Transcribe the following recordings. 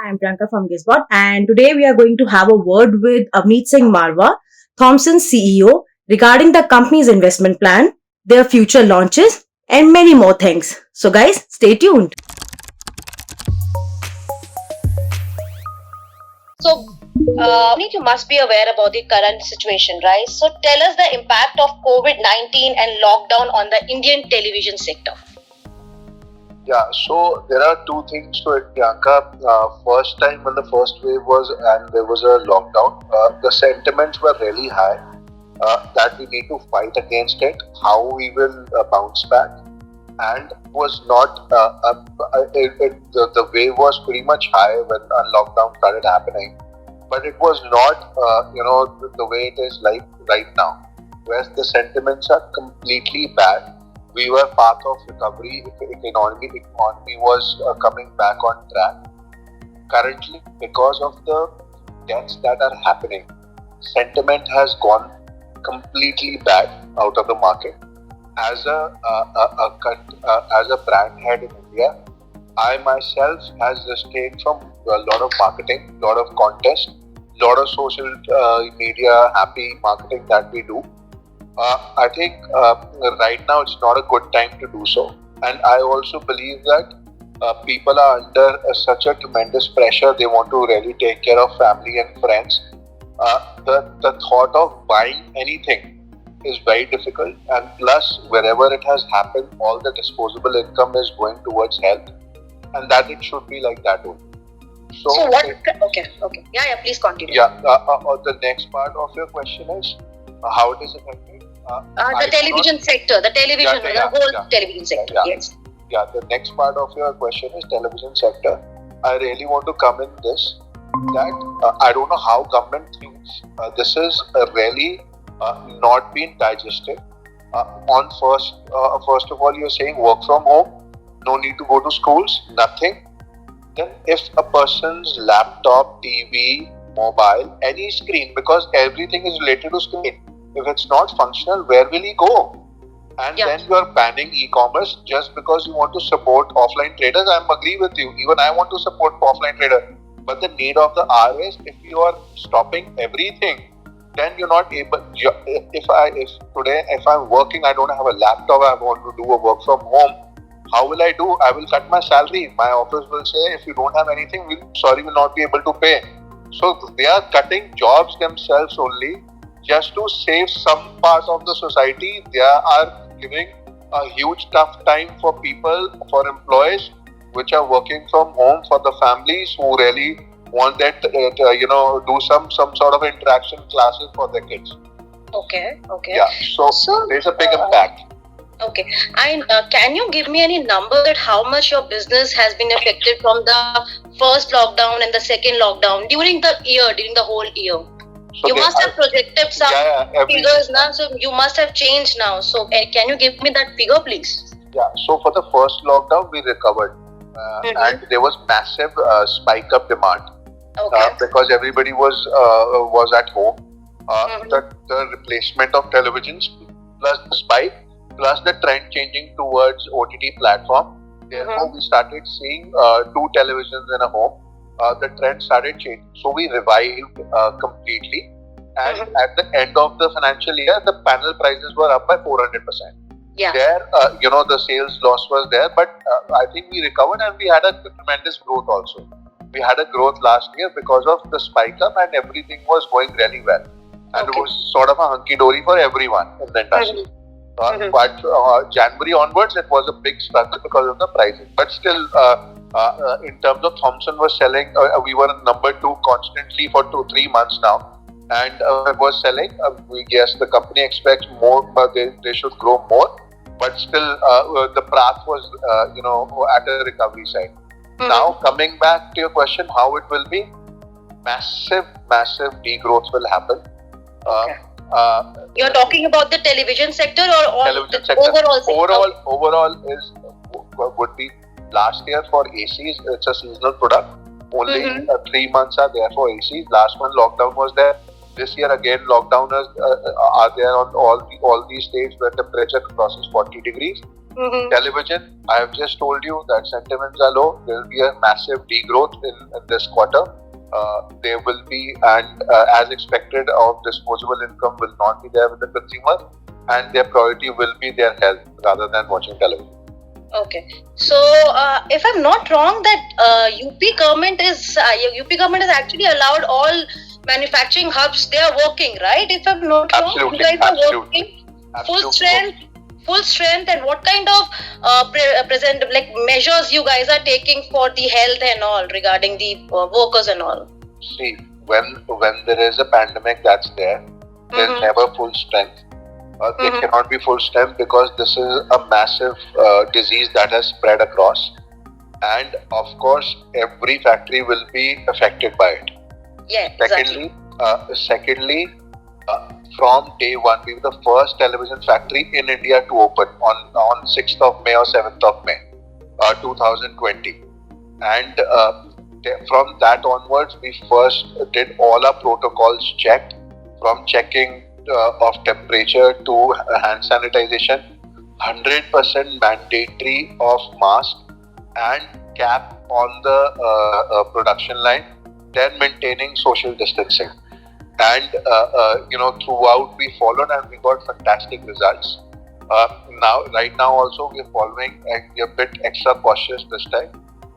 I am Priyanka from Gizbot, and today we are going to have a word with Avneet Singh Marwa, Thomson's CEO, regarding the company's investment plan, their future launches, and many more things. So, guys, stay tuned. So, Puneet, you must be aware about the current situation, right? So, tell us the impact of COVID-19 and lockdown on the Indian television sector. Yeah, so there are two things to it, Priyanka. First time when the first wave was and there was a lockdown, the sentiments were really high that we need to fight against it, how we will bounce back. And was not, the wave was pretty much high when lockdown started happening, but it was not, the way it is like right now, where the sentiments are completely bad. We were part of recovery. Economy was coming back on track. Currently, because of the deaths that are happening, sentiment has gone completely bad out of the market. As a brand head in India, I myself has restrained from a lot of marketing, lot of contest, lot of social media happy marketing that we do. I think right now it's not a good time to do so, and I also believe that people are under such a tremendous pressure. They want to really take care of family and friends. The thought of buying anything is very difficult, and plus wherever it has happened, all the disposable income is going towards health, and that it should be like that only. So what? Okay. Yeah. Please continue. Yeah. The next part of your question is how it is affecting the television sector, the whole television sector. Yes. Yeah. The next part of your question is television sector. I really want to come in this that I don't know how government thinks this is really not been digested. First of all, you're saying work from home, no need to go to schools, nothing. Then if a person's laptop, TV, mobile, any screen, because everything is related to screen, if it's not functional, where will he go? And then you are banning e-commerce just because you want to support offline traders. I agree with you. Even I want to support offline trader. But the need of the hour is if you are stopping everything, then you're not able. If I'm working, I don't have a laptop, I want to do a work from home. How will I do? I will cut my salary. My office will say, if you don't have anything, we'll not be able to pay. So they are cutting jobs themselves only just to save some part of the society. They are giving a huge tough time for people, for employees which are working from home, for the families who really want that, do some sort of interaction classes for their kids. Okay. Yeah. So there's a big impact. Okay, and can you give me any number that how much your business has been affected from the first lockdown and the second lockdown during the whole year? So you must have projected some figures now, so you must have changed now. So can you give me that figure, please? Yeah. So for the first lockdown, we recovered, and there was massive spike up demand because everybody was at home. The replacement of televisions plus the spike, plus the trend changing towards OTT platform. Therefore, we started seeing 2 televisions in a home. The trend started changing. So we revived completely. And at the end of the financial year, the panel prices were up by 400%. Yeah. There, the sales loss was there, but I think we recovered and we had a tremendous growth also. We had a growth last year because of the spike up and everything was going really well. And it was sort of a hunky-dory for everyone in the industry. But January onwards, it was a big struggle because of the pricing. But still, in terms of Thomson was selling, we were number 2 constantly for 2-3 months now. And it was selling. Yes, the company expects more, but they should grow more. But still, the path was, at a recovery side. Now, coming back to your question, how it will be, massive degrowth will happen. You're talking about the television sector or television sector. Overall sector? Overall would be last year for ACs. It's a seasonal product. Only 3 months are there for ACs. Last one lockdown was there. This year again lockdown are there on all these states where temperature crosses 40 degrees. Television, I have just told you that sentiments are low. There will be a massive degrowth in this quarter. There will be, and as expected, of disposable income will not be there with the consumer, and their priority will be their health rather than watching television. Okay, so if I'm not wrong, that UP government is actually allowed all manufacturing hubs. They are working, right? If I'm not wrong, you guys are working full strength. And what kind of present measures you guys are taking for the health and all regarding the workers and all? See, when there is a pandemic that's there, there's never full strength. They cannot be full strength because this is a massive disease that has spread across, and of course every factory will be affected by it. Yeah, Secondly, from day one, we were the first television factory in India to open on 6th of May or 7th of May 2020, and from that onwards we first did all our protocols checked, from checking of temperature to hand sanitization, 100% mandatory of mask and cap on the production line, then maintaining social distancing. And throughout we followed and we got fantastic results. Right now also we are following, we are a bit extra cautious this time,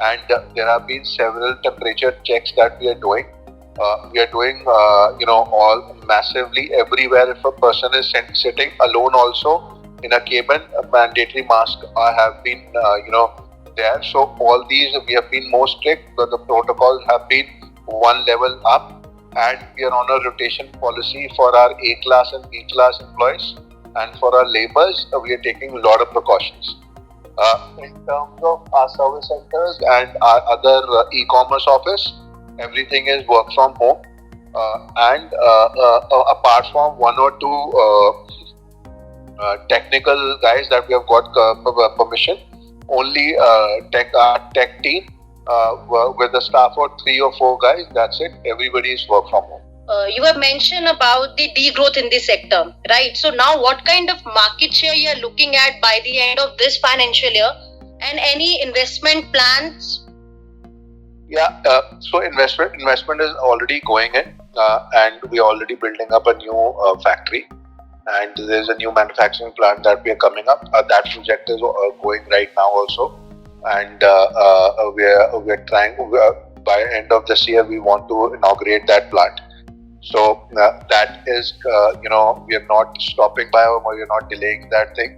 and there have been several temperature checks that we are doing. We are doing all massively everywhere. If a person is sitting alone also in a cabin, a mandatory mask have been there. So all these we have been more strict, but the protocols have been one level up, and we are on a rotation policy for our A class and B class employees, and for our labours we are taking a lot of precautions. In terms of our service centers and our other e-commerce office, everything is work from home, and apart from one or two technical guys that we have got permission, only tech team with a staff of 3 or 4 guys, that's it. Everybody is work from home. You have mentioned about the degrowth in this sector, right? So now what kind of market share you are looking at by the end of this financial year, and any investment plans? Yeah, so investment is already going in, and we are already building up a new factory, and there's a new manufacturing plant that we are coming up. That project is going right now also, and we're trying. By end of this year, we want to inaugurate that plant. So that is, we are not stopping by, or we are not delaying that thing.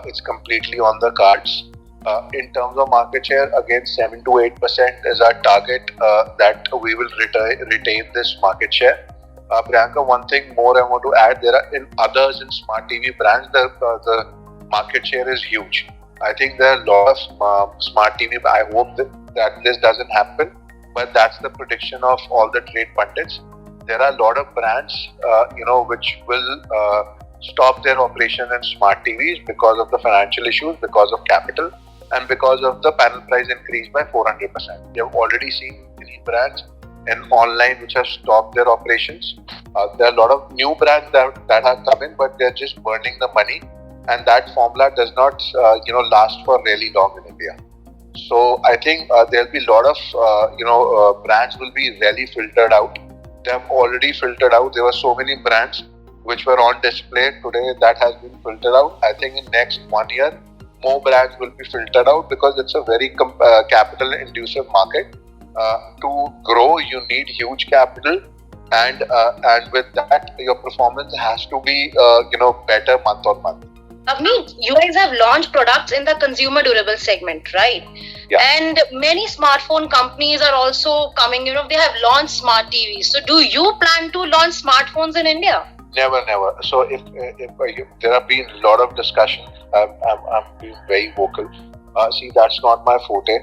It's completely on the cards. In terms of market share, again 7 to 8% is our target, that we will retain this market share. Priyanka, one thing more I want to add, there are in smart TV brands, the market share is huge. I think there are a lot of smart TV. I hope that this doesn't happen, but that's the prediction of all the trade pundits. There are a lot of brands, which will stop their operation in smart TVs because of the financial issues, because of capital, and because of the panel price increase by 400%. We have already seen many brands in online which have stopped their operations. There are a lot of new brands that have come in, but they're just burning the money, and that formula does not, last for really long in India. So I think there'll be a lot of, brands will be really filtered out. They have already filtered out. There were so many brands which were on display today that has been filtered out. I think in next 1 year, more brands will be filtered out, because it's a very capital intensive market. To grow, you need huge capital, and with that, your performance has to be better month on month. Avneet, you guys have launched products in the consumer durable segment, right? Yeah. And many smartphone companies are also coming, they have launched smart TVs. So do you plan to launch smartphones in India? Never. So if there have been a lot of discussions, I'm being very vocal. See, that's not my forte,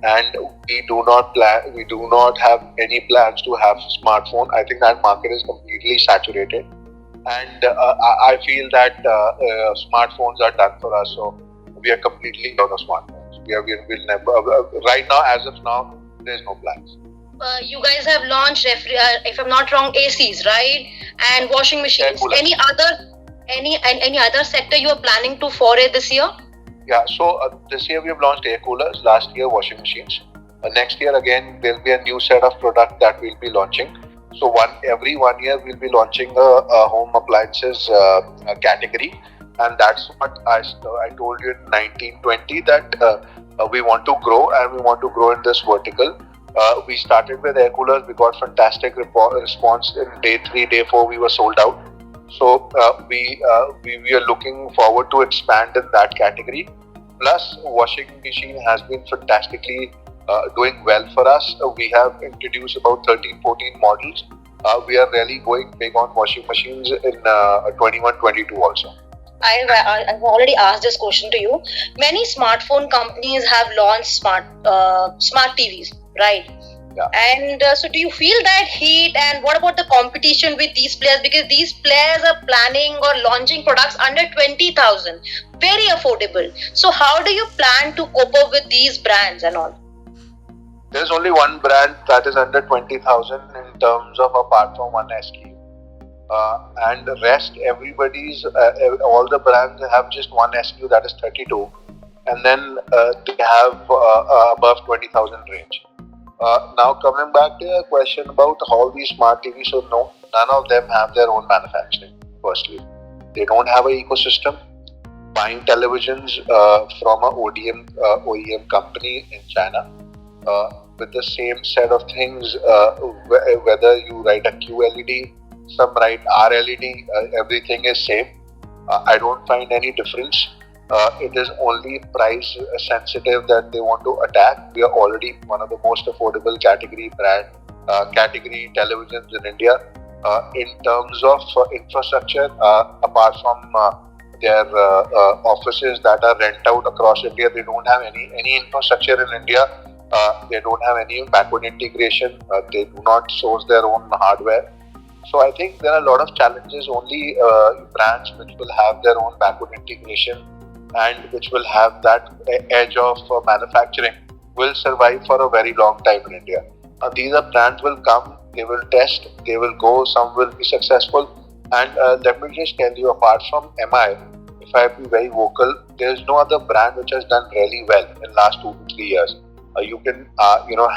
and we do not have any plans to have smartphone. I think that market is completely saturated, and I feel that smartphones are done for us. So we are completely out of smartphones. We'll never. Right now, as of now, there's no plans. You guys have launched, if I'm not wrong, ACs, right? And washing machines. Any other sector you are planning to foray this year? Yeah, so this year we have launched air coolers, last year washing machines. Next year again there will be a new set of product that we'll be launching. So every 1 year we'll be launching a home appliances category, and that's what I told you in 1920 that we want to grow, and we want to grow in this vertical. We started with air coolers. We got fantastic response. In day 3, day 4, we were sold out. So we are looking forward to expand in that category. Plus, washing machine has been fantastically doing well for us. We have introduced about 13, 14 models. We are really going big on washing machines in 21, 22 also. I've already asked this question to you. Many smartphone companies have launched smart TVs, right? Yeah. And so do you feel that heat, and what about the competition with these players? Because these players are planning or launching products under 20,000, very affordable. So how do you plan to cope up with these brands and all? There's only one brand that is under 20,000 in terms of apart from one SKU. And the rest, all the brands have just one SKU that is 32, and then they have above 20,000 range. Now coming back to your question about all these smart TVs, so no, none of them have their own manufacturing. Firstly, they don't have an ecosystem. Buying televisions from a OEM company in China with the same set of things, whether you write a QLED, some write RLED, everything is same. I don't find any difference. It is only price sensitive that they want to attack. We are already one of the most affordable category televisions in India. In terms of infrastructure, apart from their offices that are rent out across India, they don't have any infrastructure in India. They don't have any backward integration. They do not source their own hardware. So I think there are a lot of challenges. Only brands which will have their own backward integration and which will have that edge of manufacturing will survive for a very long time in India. These are brands will come, they will test, they will go, some will be successful. And let me just tell you, apart from MI, if I be very vocal, there is no other brand which has done really well in last 2 to 3 years. You can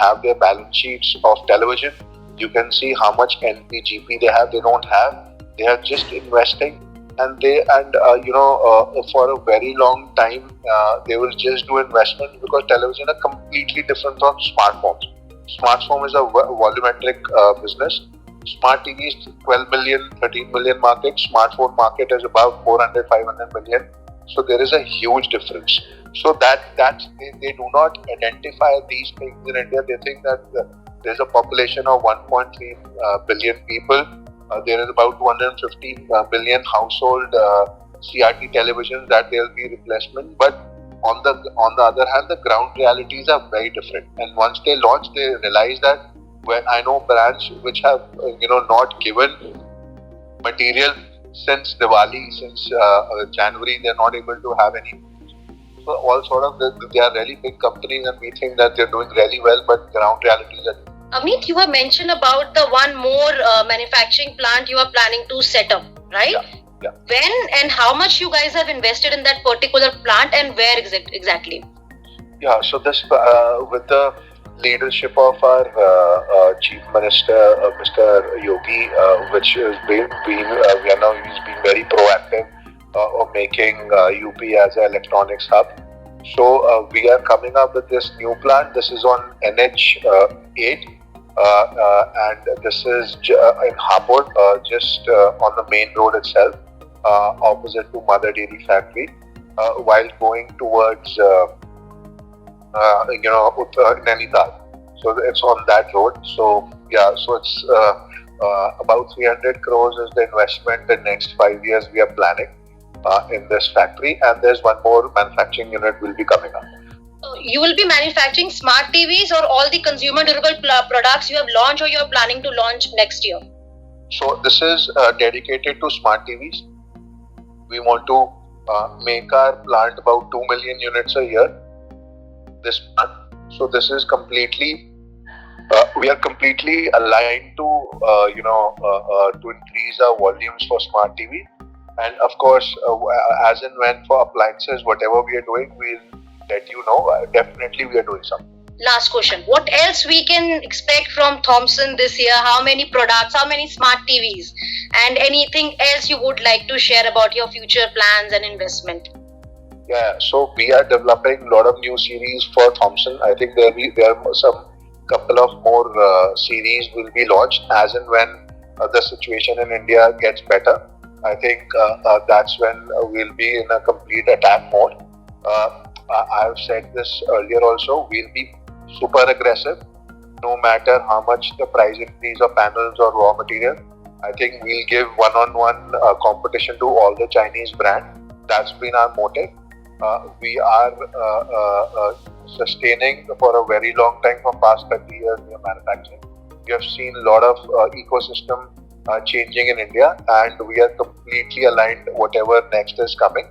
have their balance sheets of television. You can see how much NPGP they have. They don't have. They are just investing, and for a very long time they will just do investment, because television are completely different from smartphones. Smartphone is a volumetric business. Smart TV is 12 million, 13 million market. Smartphone market is about 400, 500 million. So there is a huge difference. So that they do not identify these things in India. They think that there's a population of 1.3 billion people. There is about 250 billion household CRT televisions that there will be replacement. But on the other hand, the ground realities are very different. And once they launch, they realize that when I know brands which have not given material since Diwali, since January, they're not able to have any. So all sort of they are really big companies, and we think that they're doing really well, but ground realities are. Amit, you have mentioned about the one more manufacturing plant you are planning to set up, right? Yeah. When and how much you guys have invested in that particular plant, and where exactly? Yeah, so this with the leadership of our Chief Minister, Mr. Yogi, which has been he's been very proactive of making UP as an electronics hub. So we are coming up with this new plant. This is on NH8. And this is in Hapur, just on the main road itself, opposite to Mother Dairy Factory, while going towards Nainital. So it's on that road. So it's about 300 crores is the investment. The next 5 years we are planning in this factory, and there's one more manufacturing unit will be coming up. You will be manufacturing smart TVs or all the consumer durable products you have launched or you are planning to launch next year? So this is dedicated to smart TVs. We want to make our plant about 2 million units a year. This plant. So this is completely. We are completely aligned to increase our volumes for smart TV. And of course, as and when for appliances, whatever we are doing, we'll let you know. Definitely, we are doing something. Last question. What else we can expect from Thomson this year? How many products? How many smart TVs? And anything else you would like to share about your future plans and investment? Yeah, so we are developing a lot of new series for Thomson. I think there are some couple of more series will be launched as and when the situation in India gets better. I think that's when we'll be in a complete attack mode. I've said this earlier also. We'll be super aggressive, no matter how much the price increase of panels or raw material. I think we'll give one-on-one competition to all the Chinese brands. That's been our motive. We are sustaining for a very long time. For past 30 years we are manufacturing. We have seen a lot of ecosystem changing in India, and we are completely aligned whatever next is coming.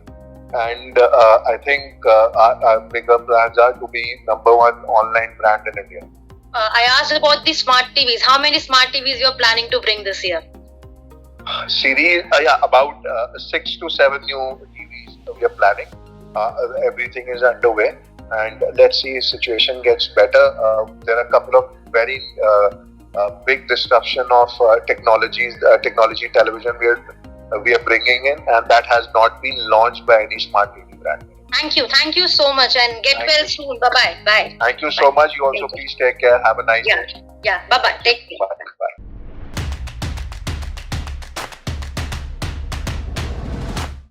And I think our bigger brands are to be number one online brand in India. I asked about the smart TVs. How many smart TVs you're planning to bring this year? Series, about 6 to 7 new TVs we are planning. Everything is underway, and let's see if situation gets better. There are a couple of very big disruption of technology television we are bringing in, and that has not been launched by any smart TV brand. Thank you so much, and get well soon. Bye. Thank you so much. You also please take care. Have a nice day. Yeah. Bye. Take care. Bye.